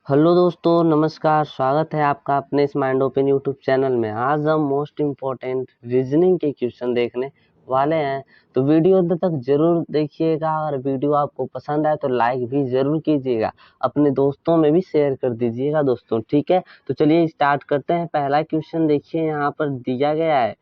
Hello दोस्तों, नमस्कार। स्वागत है आपका अपने इस माइंड ओपन यूट्यूब चैनल में। आज हम मोस्ट इम्पोर्टेंट रीजनिंग के क्वेश्चन देखने वाले हैं, तो वीडियो अंत तक जरूर देखिएगा। और वीडियो आपको पसंद आए तो लाइक भी जरूर कीजिएगा, अपने दोस्तों में भी शेयर कर दीजिएगा दोस्तों, ठीक है। तो चलिए स्टार्ट करते हैं। पहला क्वेश्चन देखिए, यहाँ पर दिया गया है,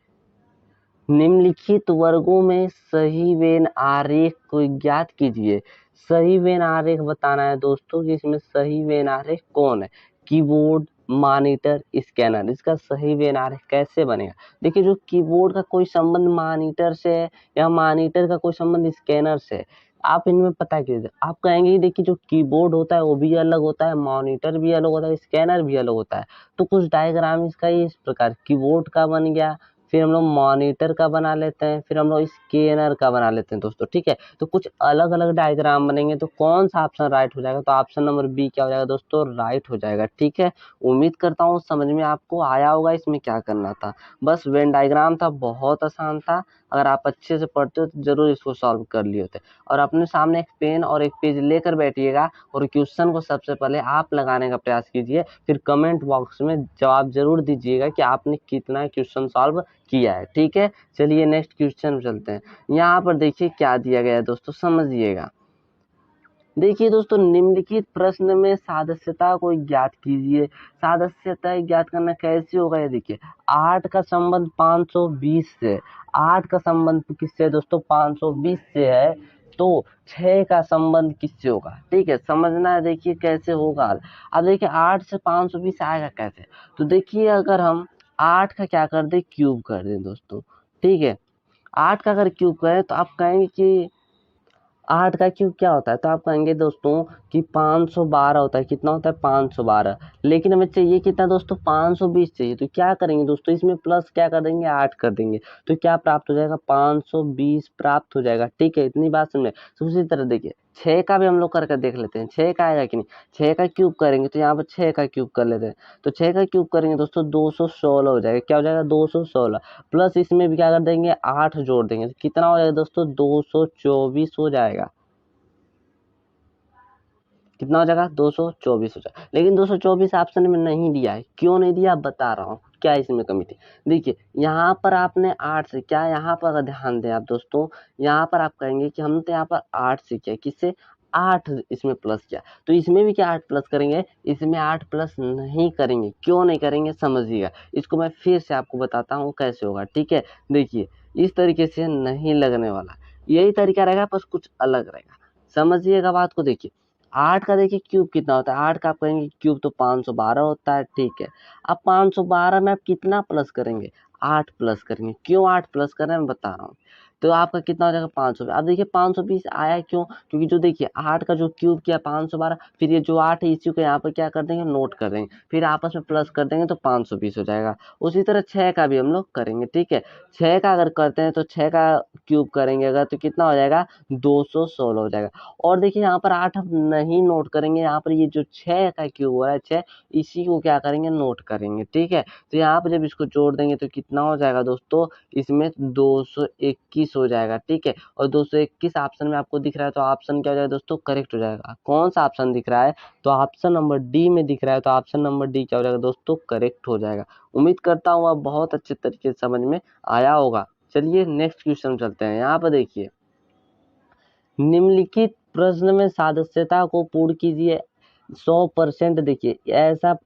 निम्नलिखित वर्गों में सही वेन आरेख को ज्ञात कीजिए। सही वेन आरेख बताना है दोस्तों कि इसमें सही वेन आरेख कौन है। कीबोर्ड, मॉनिटर, स्कैनर, इसका सही वेन आरेख कैसे बनेगा। देखिए, जो कीबोर्ड का कोई संबंध मॉनिटर से है या मॉनिटर का कोई संबंध स्कैनर से है, आप इनमें पता कीजिए। आप कहेंगे देखिए, जो कीबोर्ड होता है वो भी अलग होता है, मॉनिटर भी अलग होता है, स्कैनर भी अलग होता है। तो कुछ डायग्राम इसका इस प्रकार कीबोर्ड का बन गया, फिर हम लोग मॉनिटर का बना लेते हैं, फिर हम लोग स्कैनर का बना लेते हैं दोस्तों, ठीक है। तो कुछ अलग अलग डायग्राम बनेंगे, तो कौन सा ऑप्शन राइट हो जाएगा, तो ऑप्शन नंबर बी क्या हो जाएगा दोस्तों, राइट हो जाएगा, ठीक है। उम्मीद करता हूँ समझ में आपको आया होगा इसमें क्या करना था। बस वेन डायग्राम था, बहुत आसान था। अगर आप अच्छे से पढ़ते हो तो जरूर इसको सॉल्व कर लिए होते। और अपने सामने एक पेन और एक पेज लेकर बैठिएगा और क्वेश्चन को सबसे पहले आप लगाने का प्रयास कीजिए, फिर कमेंट बॉक्स में जवाब जरूर दीजिएगा कि आपने कितना क्वेश्चन सॉल्व किया है, ठीक है। चलिए नेक्स्ट क्वेश्चन चलते हैं। यहाँ पर देखिए क्या दिया गया है दोस्तों, समझिएगा। देखिए दोस्तों, निम्नलिखित प्रश्न में सादस्यता को ज्ञात कीजिए। सादस्यता ज्ञात करना कैसे होगा, ये देखिए। 8 का संबंध 520 से, 8 का संबंध किससे दोस्तों, 520 से है। तो 6 का संबंध किससे होगा, ठीक है, समझना है। देखिए कैसे होगा। अब देखिए 8 से 520 आएगा कैसे। तो देखिए, अगर हम 8 का क्या कर दे, क्यूब कर दें दोस्तों, ठीक है। 8 का अगर क्यूब करें तो आप कहेंगे कि 8 का क्यूब क्या होता है, तो आप कहेंगे दोस्तों कि 512 होता है। कितना होता है, 512। लेकिन हमें चाहिए कितना दोस्तों, 520 चाहिए। तो क्या करेंगे दोस्तों, इसमें प्लस क्या कर देंगे, 8 कर देंगे। तो क्या प्राप्त हो जाएगा, 520 प्राप्त हो जाएगा, ठीक है। इतनी बात समझे। तो उसी तरह देखिए 6 का भी हम लोग करके देख लेते हैं, 6 का आएगा कि नहीं। 6 का क्यूब करेंगे तो यहाँ पर 6 का क्यूब कर लेते हैं। तो 6 का क्यूब करेंगे दोस्तों 216 हो जाएगा। क्या हो जाएगा, 216 प्लस इसमें भी क्या कर देंगे, 8 जोड़ देंगे। तो कितना हो जाएगा दोस्तों, 224 हो जाएगा। कितना हो जाएगा, 224 हो जाएगा। लेकिन 224 ऑप्शन में नहीं दिया है, क्यों नहीं दिया बता रहा हूँ, क्या इसमें कमी थी। देखिए यहाँ पर आपने 8 से क्या, यहाँ पर अगर ध्यान दें आप दोस्तों, यहाँ पर आप कहेंगे कि हमने तो यहाँ पर 8 से किया, किससे, 8 इसमें प्लस किया। तो इसमें भी क्या 8 प्लस करेंगे, इसमें 8 प्लस नहीं करेंगे। क्यों नहीं करेंगे समझिएगा। इसको मैं फिर से आपको बताता हूँ कैसे होगा, ठीक है। देखिए इस तरीके से नहीं लगने वाला, यही तरीका रहेगा, बस कुछ अलग रहेगा। समझिएगा बात को। देखिए 8 का देखिए क्यूब कितना होता है, 8 का आप कहेंगे क्यूब तो 512 होता है, ठीक है। अब 512 में आप कितना प्लस करेंगे, 8 प्लस करेंगे। क्यों 8 प्लस कर रहे हैं मैं बता रहा हूँ। तो आपका कितना हो जाएगा, 500। अब देखिए 520 आया क्यों, क्योंकि जो देखिए 8 का जो क्यूब किया 512, फिर ये जो 8 है इसी को यहाँ पर क्या कर देंगे, नोट कर देंगे, फिर आपस में प्लस कर देंगे तो 520 हो जाएगा। उसी तरह 6 का भी हम लोग करेंगे, ठीक है। 6 का अगर करते हैं तो 6 का क्यूब करेंगे अगर, तो कितना हो जाएगा, 216 हो जाएगा। और देखिए यहाँ पर 8 हम नहीं नोट करेंगे, यहाँ पर ये जो 6 का क्यूब हो रहा है 6, इसी को क्या करेंगे, नोट करेंगे, ठीक है। तो यहाँ पर जब इसको जोड़ देंगे तो कितना हो जाएगा दोस्तों, इसमें 221 हो जाएगा, ठीक है। और 221 ऑप्शन में आपको दिख रहा है, तो ऑप्शन क्या हो जाएगा दोस्तों, करेक्ट हो जाएगा। कौन सा ऑप्शन दिख रहा है, तो ऑप्शन नंबर डी में दिख रहा है, तो ऑप्शन नंबर डी क्या हो जाएगा दोस्तों, करेक्ट हो जाएगा। उम्मीद करता हूँ आप बहुत अच्छे तरीके से समझ में आया होगा। चलिए नेक्स्ट क्वेश्चन चलते हैं। यहाँ पर देखिए, निम्नलिखित प्रश्न में सादस्यता को पूर्ण कीजिए। 100% देखिए ऐसा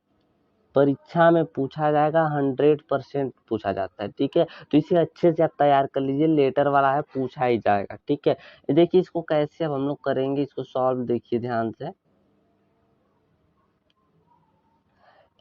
परीक्षा में पूछा जाएगा, 100% पूछा जाता है, ठीक है। तो इसे अच्छे से आप तैयार कर लीजिए, लेटर वाला है, पूछा ही जाएगा, ठीक है। देखिए इसको कैसे अब हम लोग करेंगे, इसको सॉल्व देखिए ध्यान से।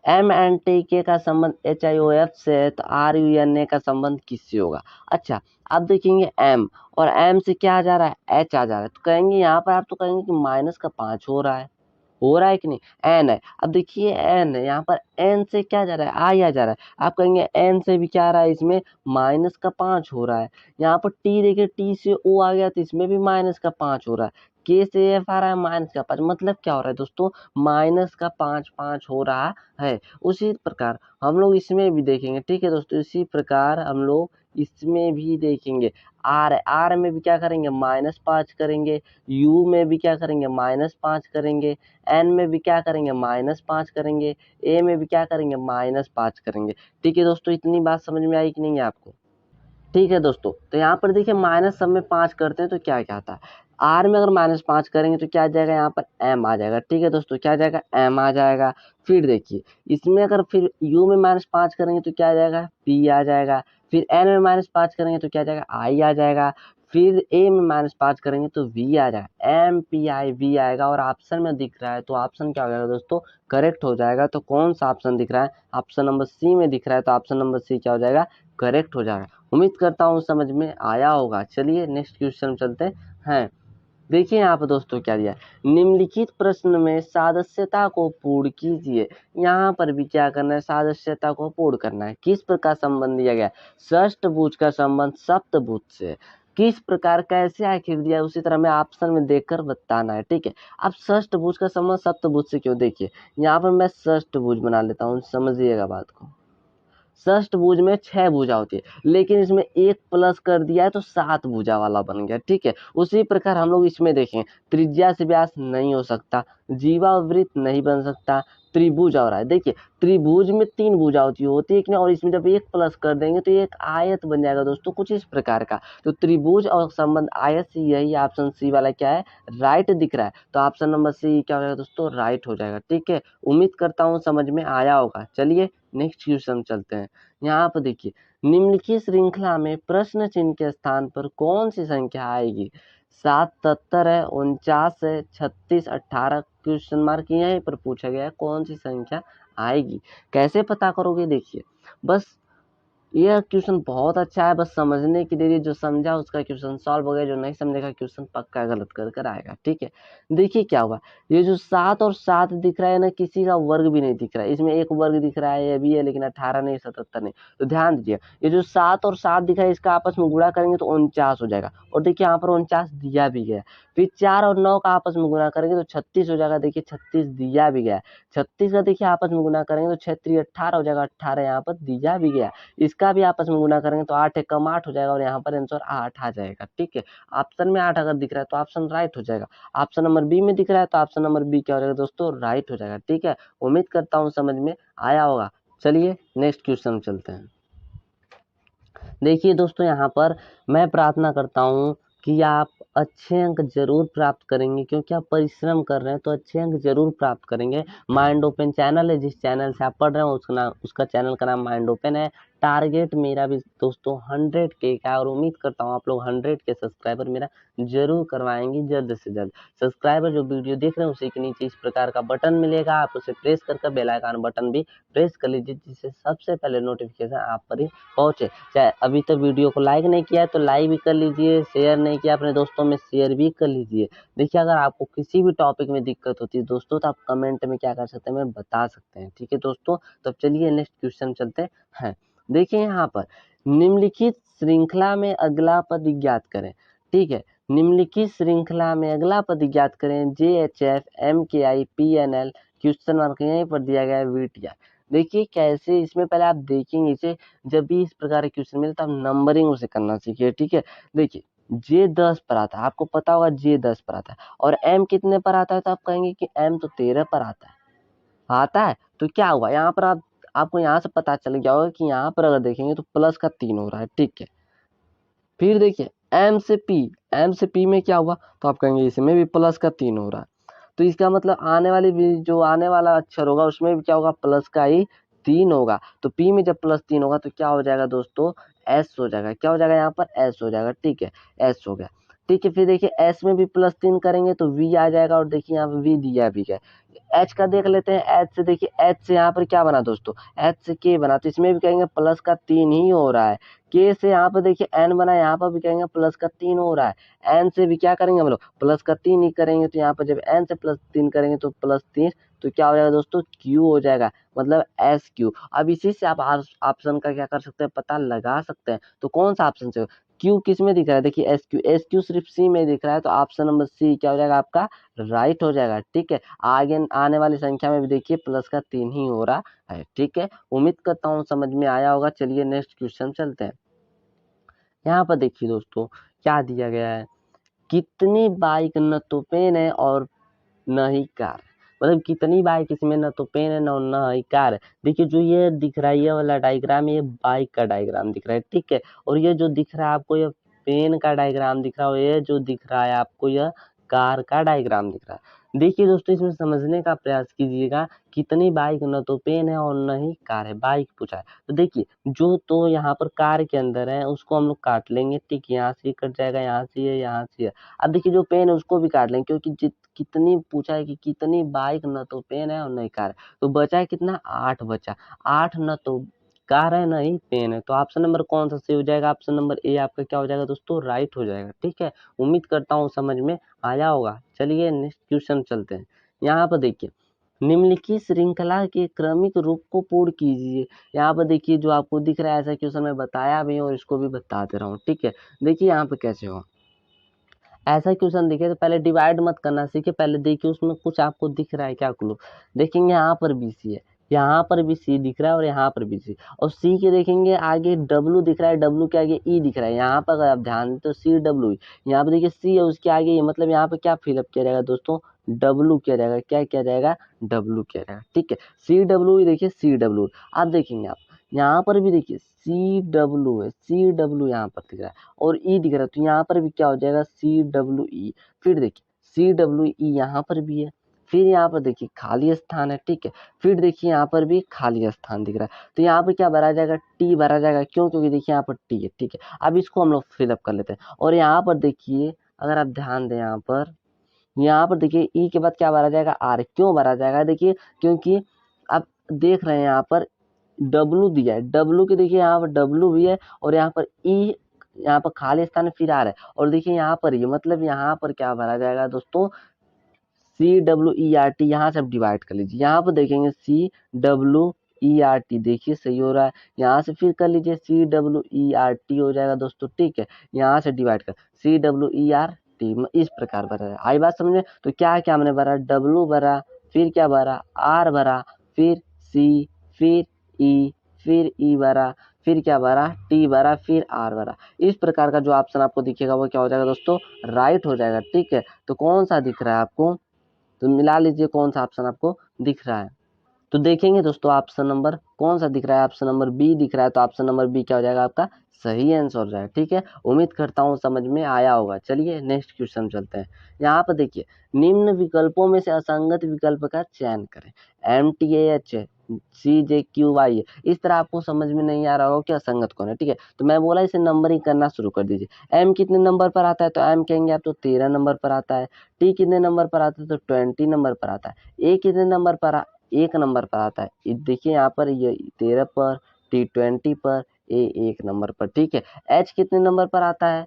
एम एन टी के का संबंध एच आई ओ एफ से है, तो आर यू एन ए का संबंध किससे होगा। अच्छा, अब देखेंगे एम, और एम से क्या आ जा रहा है, एच आ जा रहा है। तो कहेंगे यहाँ पर आप तो कहेंगे कि -5 हो रहा है कि नहीं, एन है। अब देखिए एन है, यहाँ पर एन से क्या जा रहा है, आई आ जा रहा है। आप कहेंगे एन से भी क्या आ रहा है, इसमें -5 हो रहा है। यहाँ पर टी देखिए, टी से ओ आ गया तो इसमें भी -5 हो रहा है। के से एफ आ रहा है -5, मतलब क्या हो रहा है दोस्तों, -5 हो रहा है। उसी प्रकार हम लोग इसमें भी देखेंगे, ठीक है दोस्तों। इसी प्रकार हम लोग इसमें भी देखेंगे आर है, आर में भी क्या करेंगे -5 करेंगे, यू में भी क्या करेंगे -5 करेंगे, एन में भी क्या करेंगे -5 करेंगे, ए में भी क्या करेंगे -5 करेंगे। ठीक है दोस्तों, इतनी बात समझ में आई कि नहीं आपको? ठीक है दोस्तों, तो यहाँ पर देखिए माइनस सब में 5 करते हैं तो क्या क्या आता है, आर में अगर -5 करेंगे तो क्या आ जाएगा यहाँ पर एम आ जाएगा। ठीक है दोस्तों, क्या आ जाएगा एम आ जाएगा। फिर देखिए इसमें अगर फिर यू में -5 करेंगे तो क्या आ जाएगा पी आ जाएगा। फिर एन में -5 करेंगे तो क्या आ जाएगा आई आ जाएगा। फिर ए में -5 करेंगे तो वी आ जाएगा, एम पी आई वी आएगा। और ऑप्शन में दिख रहा है तो ऑप्शन क्या हो जाएगा दोस्तों करेक्ट हो जाएगा। तो कौन सा ऑप्शन दिख रहा है, ऑप्शन नंबर सी में दिख रहा है, तो ऑप्शन नंबर सी क्या हो जाएगा करेक्ट हो जाएगा। उम्मीद करता हूँ समझ में आया होगा। चलिए नेक्स्ट क्वेश्चन चलते हैं। देखिए यहाँ पर दोस्तों क्या दिया है, निम्नलिखित प्रश्न में सदस्यता को पूर्ण कीजिए। यहाँ पर भी क्या करना है, सदस्यता को पूर्ण करना है। किस प्रकार संबंध दिया गया, षष्ठभुज का संबंध सप्तभुज से। किस प्रकार कैसे आखिर दिया, उसी तरह में ऑप्शन में देखकर बताना है। ठीक है, अब षष्ठभुज का संबंध सप्तभुज से क्यों, देखिए यहाँ पर मैं षष्ठभुज बना लेता हूँ, समझिएगा बात को। षष्ठभुज में 6 भुजा होती है, लेकिन इसमें 1 प्लस कर दिया है तो 7 भुजा वाला बन गया। ठीक है, उसी प्रकार हम लोग इसमें देखें, त्रिज्या से व्यास नहीं हो सकता, जीवावृत्त नहीं बन सकता, त्रिभुज हो रहा है। देखिए त्रिभुज में 3 भुजा होती है कि नहीं, और इसमें जब 1 प्लस कर देंगे तो एक आयत बन जाएगा दोस्तों कुछ इस प्रकार का। तो त्रिभुज और संबंध आयत से, यही ऑप्शन सी वाला क्या है राइट दिख रहा है। तो ऑप्शन नंबर सी क्या हो जाएगा दोस्तों राइट हो जाएगा। ठीक है, उम्मीद करता हूँ समझ में आया होगा। चलिए नेक्स्ट क्वेश्चन चलते हैं। यहाँ पर देखिए, निम्नलिखित श्रृंखला में प्रश्न चिन्ह के स्थान पर कौन सी संख्या आएगी। 7 77 है, 49 है, 36 18। क्वेश्चन मार्क यहीं पर पूछा गया है कौन सी संख्या आएगी। कैसे पता करोगे, देखिए बस यह क्वेश्चन बहुत अच्छा है, बस समझने के लिए, जो समझा उसका क्वेश्चन सॉल्व हो गया, जो नहीं समझेगा क्वेश्चन पक्का गलत कर कर आएगा। ठीक है, देखिए क्या हुआ, ये जो 7 और 7 दिख रहा है ना, किसी का वर्ग भी नहीं दिख रहा है। इसमें एक वर्ग दिख रहा है, ये भी है, लेकिन 18 नहीं 77 नहीं। तो ध्यान दीजिए, ये जो 7 और 7 दिख रहा है इसका आपस में गुणा करेंगे तो 49 हो जाएगा। और देखिए यहाँ पर 49 दिया भी गया। फिर 4 और 9 का आपस में गुणा करेंगे तो 36 हो जाएगा। देखिए 36 दिया भी गया। 36 का देखिए आपस में गुणा करेंगे तो 6 18 हो जाएगा, 18 यहाँ पर दिया भी गया। इसका भी आपस में गुणा करेंगे तो 8 कम 8 हो जाएगा, और यहाँ पर आंसर 8 आ जाएगा। ठीक है, ऑप्शन में 8 अगर दिख रहा है तो ऑप्शन राइट हो जाएगा। ऑप्शन नंबर बी में दिख रहा है तो ऑप्शन नंबर बी क्या हो जाएगा दोस्तों राइट हो जाएगा। ठीक है, उम्मीद करता हूँ समझ में आया होगा। चलिए नेक्स्ट क्वेश्चन चलते हैं। देखिए दोस्तों, यहाँ पर मैं प्रार्थना करता हूँ कि आप अच्छे अंक जरूर प्राप्त करेंगे, क्योंकि आप परिश्रम कर रहे हैं तो अच्छे अंक जरूर प्राप्त करेंगे। माइंड ओपन चैनल है, जिस चैनल से आप पढ़ रहे हैं उसका चैनल का नाम माइंड ओपन है। टारगेट मेरा भी दोस्तों 100K का है, और उम्मीद करता हूँ आप लोग 100K सब्सक्राइबर मेरा जरूर करवाएंगे जल्द से जल्द। सब्सक्राइबर जो वीडियो देख रहे हैं उसी के नीचे इस प्रकार का बटन मिलेगा, आप उसे प्रेस करके बेल आइकन बटन भी प्रेस कर लीजिए, जिससे सबसे पहले नोटिफिकेशन आप पर ही पहुंचे। चाहे अभी तक वीडियो को लाइक नहीं किया है तो लाइक भी कर लीजिए, शेयर नहीं किया अपने दोस्तों में शेयर भी कर लीजिए। देखिए अगर आपको किसी भी टॉपिक में दिक्कत होती है दोस्तों तो आप कमेंट में क्या कर सकते हैं, मैं बता सकते हैं। ठीक है दोस्तों, तो चलिए नेक्स्ट क्वेश्चन चलते हैं। देखिए यहाँ पर, निम्नलिखित श्रृंखला में अगला पद ज्ञात करें। ठीक है, निम्नलिखित श्रृंखला में अगला पद ज्ञात करें। JHF MKI PNL question mark यहीं पर दिया गया है VTR। देखिए कैसे, इसमें पहले आप देखेंगे इसे, जब भी इस प्रकार के क्वेश्चन मिले तो आप नंबरिंग उसे करना सीखिए। ठीक है, देखिए J10 पर आता है, आपको पता होगा J10 पर आता है, और M कितने पर आता है, तो आप कहेंगे कि M तो 13 पर आता है। तो क्या हुआ यहाँ पर, आपको यहाँ से पता चल गया होगा कि यहाँ पर अगर देखेंगे तो प्लस का 3 हो रहा है। ठीक है, फिर देखिए M से P में क्या हुआ, तो आप कहेंगे इसमें भी प्लस का 3 हो रहा है। तो इसका मतलब आने वाला अक्षर होगा उसमें भी क्या होगा, प्लस का ही 3 होगा। तो P में जब प्लस 3 होगा तो क्या हो जाएगा दोस्तों, S हो जाएगा। क्या हो जाएगा यहाँ पर, S हो जाएगा। ठीक है, S हो गया। ठीक है, फिर देखिए S में भी प्लस 3 करेंगे तो V आ जाएगा, और देखिए यहाँ पर V दिया भी गया। H का देख लेते हैं, H से देखिए, H से यहाँ पर क्या बना दोस्तों, H से K बना, तो इसमें भी कहेंगे प्लस का 3 ही हो रहा है। K से यहाँ पर देखिए N बना, यहाँ पर भी कहेंगे प्लस का 3 हो रहा है। N से भी क्या करेंगे हम लोग, प्लस का 3 ही करेंगे। तो यहाँ पर जब N से प्लस 3 करेंगे तो प्लस 3, तो क्या हो जाएगा दोस्तों, Q हो जाएगा, मतलब SQ। अब इसी से आप ऑप्शन का क्या कर सकते हैं, पता लगा सकते हैं। तो कौन सा ऑप्शन से, Q किस में दिख रहा है, देखिए SQ सिर्फ C में दिख रहा है, तो ऑप्शन नंबर C क्या हो जाएगा आपका राइट हो जाएगा। ठीक है, आगे आने वाली संख्या में भी देखिए प्लस का 3 ही हो रहा है। ठीक है, उम्मीद करता हूँ समझ में आया होगा। चलिए नेक्स्ट क्वेश्चन चलते हैं। यहाँ पर देखिए दोस्तों क्या दिया गया है, कितनी बाइक न तो पेन है और न ही कार, मतलब कितनी बाइक इसमें न तो पेन है न ही कार है। देखिए जो ये दिख रहा है ये वाला डायग्राम, ये बाइक का डायग्राम दिख रहा है, ठीक है। और ये जो दिख रहा है आपको ये पेन का डायग्राम दिख रहा है, और ये जो दिख रहा है आपको यह कार का डायग्राम दिख रहा है। देखिए दोस्तों इसमें समझने का प्रयास कीजिएगा, कितनी बाइक न तो पेन है और न ही कार है, बाइक पूछा है। तो देखिए जो तो यहाँ पर कार के अंदर है उसको हम लोग काट लेंगे, ठीक, यहाँ से कट जाएगा, यहाँ से ये, यहाँ से ये। अब देखिए जो पेन है उसको भी काट लेंगे, क्योंकि कितनी पूछा है कि कितनी बाइक न तो पेन है और न ही कार है, तो बचा है कितना, 8 बचा। 8 न तो कार है न ही पेन है, तो ऑप्शन नंबर कौन सा सही हो जाएगा, ऑप्शन नंबर ए आपका क्या हो जाएगा दोस्तों, राइट हो जाएगा, ठीक है। उम्मीद करता हूँ समझ में आया होगा। चलिए नेक्स्ट क्वेश्चन चलते हैं। यहाँ पर देखिए, निम्नलिखित श्रृंखला के क्रमिक रूप को पूर्ण कीजिए। यहाँ पर देखिए जो आपको दिख रहा है ऐसा क्वेश्चन मैं बताया भी हूँ और इसको भी बता दे रहा हूँ, ठीक है। देखिए यहाँ पे कैसे हो, ऐसा क्वेश्चन देखिए तो पहले डिवाइड मत करना सीखिए, पहले देखिए उसमें कुछ आपको दिख रहा है क्या क्लू। देखेंगे यहाँ पर भी सी है, यहाँ पर भी सी दिख रहा है और यहाँ पर भी सी, और सी के देखेंगे आगे डब्लू दिख रहा है, डब्लू के आगे ई दिख रहा है। यहाँ पर अगर आप ध्यान दें तो सी डब्लू, यहाँ पर देखिए सी है उसके आगे ई, मतलब यहाँ पर क्या फिलअप किया जाएगा दोस्तों, डब्लू किया जाएगा, क्या किया जाएगा, डब्लू किया जाएगा, ठीक है। सी डब्लू, देखिए सी डब्लू। आप देखेंगे आप यहाँ पर भी देखिए सी डब्लू है, सी डब्लू यहाँ पर दिख रहा है और ई दिख रहा है, तो यहाँ पर भी क्या हो जाएगा, सी डब्लू ई। फिर देखिए सी डब्लू ई यहाँ पर भी है, फिर यहाँ पर देखिए खाली स्थान है, ठीक है। फिर देखिए यहाँ पर भी खाली स्थान दिख रहा है, तो यहाँ पर क्या भरा जाएगा, टी भरा जाएगा, क्यों, क्योंकि देखिए यहाँ पर टी है, ठीक है। अब इसको हम लोग फिलअप कर लेते हैं, और यहाँ पर देखिए अगर आप ध्यान दें यहाँ पर देखिए ई के बाद क्या भरा जाएगा, आर। क्यों भरा जाएगा, देखिए क्योंकि आप देख रहे हैं यहाँ पर डब्लू दिया है, डब्लू के देखिए यहाँ पर डब्लू भी है और यहाँ पर ई, यहाँ पर खाली स्थान में फिर आ रहा है, और देखिए यहाँ पर ये मतलब यहाँ पर क्या भरा जाएगा दोस्तों, C W E R T. यहाँ से आप डिवाइड कर लीजिए, यहाँ पर देखेंगे C W E R T, देखिए सही हो रहा है। यहाँ से फिर कर लीजिए C W E R T हो जाएगा दोस्तों, ठीक है। यहाँ से डिवाइड कर C W E R T, इस प्रकार भरा है। आई बात समझे, तो क्या क्या हमने भरा, डब्ल्यू भरा, फिर क्या भरा, आर भरा, फिर सी, फिर ई, फिर ई भरा, फिर क्या भरा, टी भरा, फिर आर भरा। इस प्रकार का जो ऑप्शन आपको दिखेगा वो क्या हो जाएगा दोस्तों, राइट हो जाएगा, ठीक है। तो कौन सा दिख रहा है आपको, तो मिला लीजिए कौन सा ऑप्शन आपको दिख रहा है। तो देखेंगे दोस्तों ऑप्शन नंबर कौन सा दिख रहा है, ऑप्शन नंबर बी दिख रहा है, तो ऑप्शन नंबर बी क्या हो जाएगा आपका सही आंसर हो जाएगा, ठीक है। उम्मीद करता हूँ समझ में आया होगा। चलिए नेक्स्ट क्वेश्चन चलते हैं। यहाँ पर देखिए, निम्न विकल्पों में से असंगत विकल्प का चयन करें। एम टी एच सी जे क्यू वाई, इस तरह आपको समझ में नहीं आ रहा होगा कि असंगत कौन है, ठीक है। तो मैं बोला इसे नंबरिंग करना शुरू कर दीजिए। एम कितने नंबर पर आता है, तो एम कहेंगे आप तो 13 नंबर पर आता है। टी कितने नंबर पर आता है, तो 20 नंबर पर आता है। ए कितने नंबर पर, 1 नंबर पर आता है। देखिए यहाँ पर ये 13 पर, टी 20 पर, ए 1 नंबर पर, ठीक है। एच कितने नंबर पर आता है,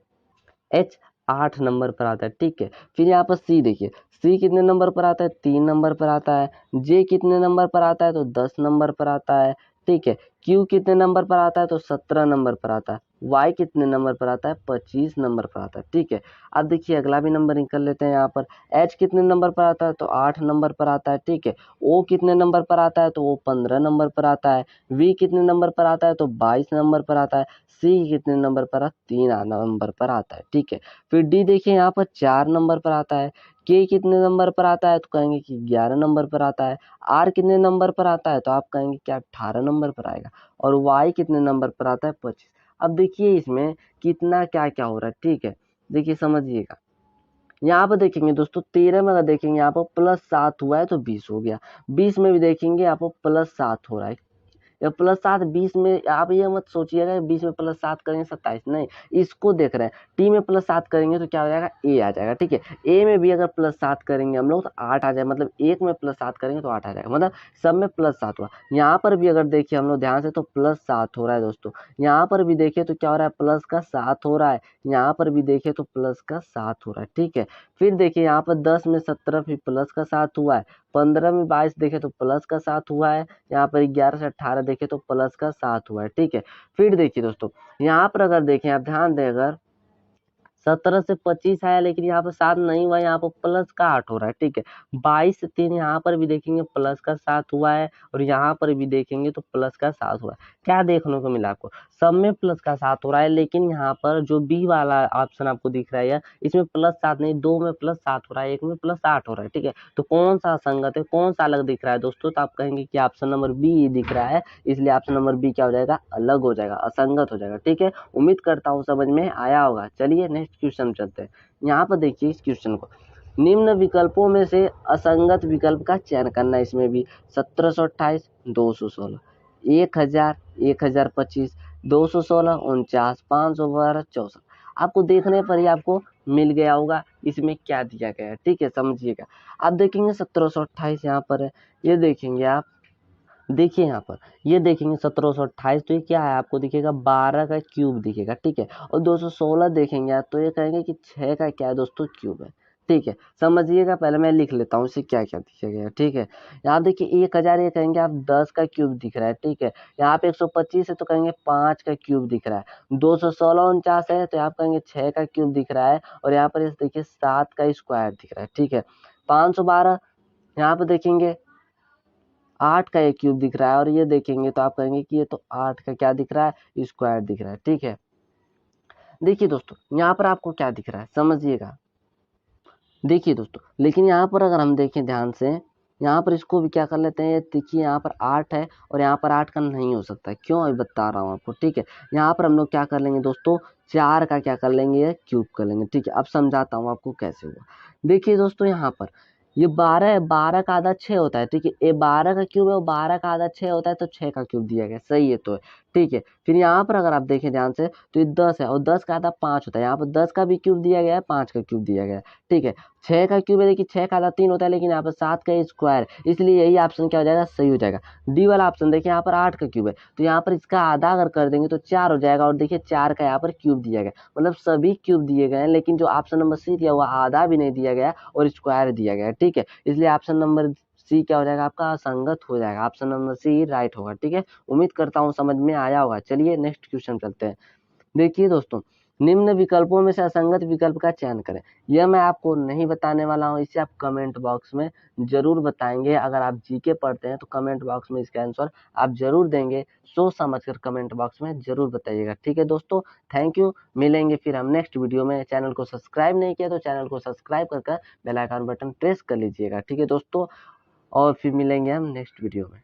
एच 8 नंबर पर आता है, ठीक है। फिर यहाँ पर सी देखिए, सी कितने नंबर पर आता है, 3 नंबर पर आता है। जे कितने नंबर पर आता है, तो 10 नंबर पर आता है, ठीक है। क्यू कितने नंबर पर आता है, तो 17 नंबर पर आता है। वाई कितने नंबर पर आता है, 25 नंबर पर आता है, ठीक है। अब देखिए अगला भी नंबरिंग कर लेते हैं। यहाँ पर एच कितने नंबर पर आता है, तो 8 नंबर पर आता है, ठीक है। ओ कितने नंबर पर आता है, तो वो 15 नंबर पर आता है। वी कितने नंबर पर आता है, तो 22 नंबर पर आता है। सी कितने नंबर पर, 3 नंबर पर आता है, ठीक है। फिर डी देखिए यहाँ पर 4 नंबर पर आता है। के कितने नंबर पर आता है, तो कहेंगे कि 11 नंबर पर आता है। आर कितने नंबर पर आता है, तो आप कहेंगे कि 18 नंबर पर आएगा। और वाई कितने नंबर पर आता है, 25। अब देखिए इसमें कितना क्या क्या हो रहा है, ठीक है। देखिए समझिएगा, यहाँ पर देखेंगे दोस्तों 13 में अगर देखेंगे यहाँ पर +7 हुआ है तो 20 हो गया। 20 में भी देखेंगे यहाँ पर +7 हो रहा है, या +7 20 में, आप ये मत सोचिएगा 20 में +7 करेंगे 27, नहीं, इसको देख रहे हैं। टी में +7 करेंगे तो क्या हो जाएगा, ए आ जाएगा, ठीक है। ए में भी अगर +7 करेंगे हम लोग तो 8 आ जाएगा, मतलब एक में +7 करेंगे तो 8 आ जाएगा, मतलब सब में +7 हुआ। यहाँ पर भी अगर देखिए हम लोग ध्यान से तो +7 हो रहा है दोस्तों। यहाँ पर भी देखिए तो क्या हो रहा है, प्लस का 7 हो रहा है। यहाँ पर भी देखिए तो प्लस का 7 हो रहा है, ठीक है। फिर देखिए यहाँ पर 10 में 17 भी प्लस का 7 हुआ है। 15 में 22 देखे तो प्लस का 7 हुआ है। यहाँ पर 11 से 18 देखे तो प्लस का 7 हुआ है, ठीक है। फिर देखिए दोस्तों यहाँ पर अगर देखें आप ध्यान दें, अगर 17 से 25 आया लेकिन यहाँ पर 7 नहीं हुआ, यहाँ पर प्लस का 8 हो रहा है, ठीक है। 22 से 3 यहाँ पर भी देखेंगे प्लस का 7 हुआ है और यहाँ पर भी देखेंगे तो प्लस का 7 हुआ है। क्या देखने को मिला आपको, सब में प्लस का 7 हो रहा है, लेकिन यहाँ पर जो बी वाला ऑप्शन आपको दिख रहा है इसमें प्लस 7 नहीं, 2 में प्लस 7 हो रहा है, 1 में प्लस 8 हो रहा है, ठीक है। तो कौन सा असंगत है, कौन सा अलग दिख रहा है दोस्तों, तो आप कहेंगे कि ऑप्शन नंबर बी दिख रहा है, इसलिए ऑप्शन नंबर बी क्या हो जाएगा, अलग हो जाएगा, असंगत हो जाएगा, ठीक है। उम्मीद करता हूँ समझ में आया होगा। चलिए नेक्स्ट क्वेश्चन चलते हैं। यहाँ पर देखिए इस क्वेश्चन को, निम्न विकल्पों में से असंगत विकल्प का चयन करना है। इसमें भी 1728, 216, 1000, 1025, 216, 49, 512, 64। आपको देखने पर ही आपको मिल गया होगा इसमें क्या दिया गया है, ठीक है, समझिएगा। आप देखेंगे 1728 यहाँ पर है, ये देखेंगे आप, देखिए यहाँ पर ये देखेंगे 1728, तो ये क्या है आपको दिखेगा 12 का क्यूब दिखेगा, ठीक है। और 216 देखेंगे आप तो ये कहेंगे कि 6 का क्या है दोस्तों, क्यूब है, ठीक है। समझिएगा, पहले मैं लिख लेता हूँ इसे क्या क्या दिया गया है, ठीक है। यहाँ देखिए 1000, ये कहेंगे आप 10 का क्यूब दिख रहा है, ठीक है। यहाँ पे 125 है तो कहेंगे 5 का क्यूब दिख रहा है। 216 49 है तो आप कहेंगे 6 का क्यूब दिख रहा है, और यहाँ पर देखिए 7 का स्क्वायर दिख रहा है, ठीक है। 512 यहाँ पर देखेंगे 8 का एक क्यूब दिख रहा है, और ये देखेंगे तो आप कहेंगे कि ये तो 8 का क्या दिख रहा है, स्क्वायर दिख रहा है, ठीक है। देखिए दोस्तों यहाँ पर आपको क्या दिख रहा है समझिएगा, देखिए दोस्तों, लेकिन यहाँ पर अगर हम देखें ध्यान से, यहाँ पर इसको भी क्या कर लेते हैं, देखिए यहाँ पर 8 है और यहाँ पर 8 का नहीं हो सकता है, क्यों अभी बता रहा हूँ आपको, ठीक है। यहाँ पर हम लोग क्या कर लेंगे दोस्तों, 4 का क्या कर लेंगे, क्यूब कर लेंगे, ठीक है। अब समझाता हूँ आपको कैसे हुआ। देखिए दोस्तों यहाँ पर ये 12 है, 12 का आधा 6 होता है, ठीक है। ये 12 का क्यूब है और 12 का आधा 6 होता है, तो 6 का क्यूब दिया गया, सही है, तो ठीक है। फिर यहाँ पर अगर आप देखें ध्यान से तो ये 10 है और 10 का आधा 5 होता है, यहाँ पर 10 का भी क्यूब दिया गया है, 5 का क्यूब दिया गया है, ठीक है। 6 का क्यूब है, देखिए 6 का आधा 3 होता है, लेकिन यहाँ पर 7 का स्क्वायर, इसलिए यही ऑप्शन क्या हो जाएगा, सही हो जाएगा। डी वाला ऑप्शन देखिए यहाँ पर 8 का क्यूब है, तो यहाँ पर इसका आधा अगर कर देंगे तो 4 हो जाएगा, और देखिए 4 का यहाँ पर क्यूब दिया गया, मतलब सभी क्यूब दिए गए हैं, लेकिन जो ऑप्शन नंबर सी दिया हुआ आधा भी नहीं दिया गया और स्क्वायर दिया गया, ठीक है। इसलिए ऑप्शन नंबर सी क्या हो जाएगा आपका, असंगत हो जाएगा, ऑप्शन नंबर सी राइट होगा, ठीक है। उम्मीद करता हूँ समझ में आया होगा। चलिए नेक्स्ट क्वेश्चन चलते हैं। देखिए दोस्तों, निम्न विकल्पों में से असंगत विकल्प का चयन करें। यह मैं आपको नहीं बताने वाला हूँ, इसे आप कमेंट बॉक्स में जरूर बताएंगे। अगर आप जीके पढ़ते हैं तो कमेंट बॉक्स में इसका आंसर आप जरूर देंगे, सोच समझ कर कमेंट बॉक्स में जरूर बताइएगा, ठीक है दोस्तों। थैंक यू, मिलेंगे फिर हम नेक्स्ट वीडियो में। चैनल को सब्सक्राइब नहीं किया तो चैनल को सब्सक्राइब कर बेल आइकन बटन प्रेस कर लीजिएगा, ठीक है दोस्तों। और फिर मिलेंगे हम नेक्स्ट वीडियो में।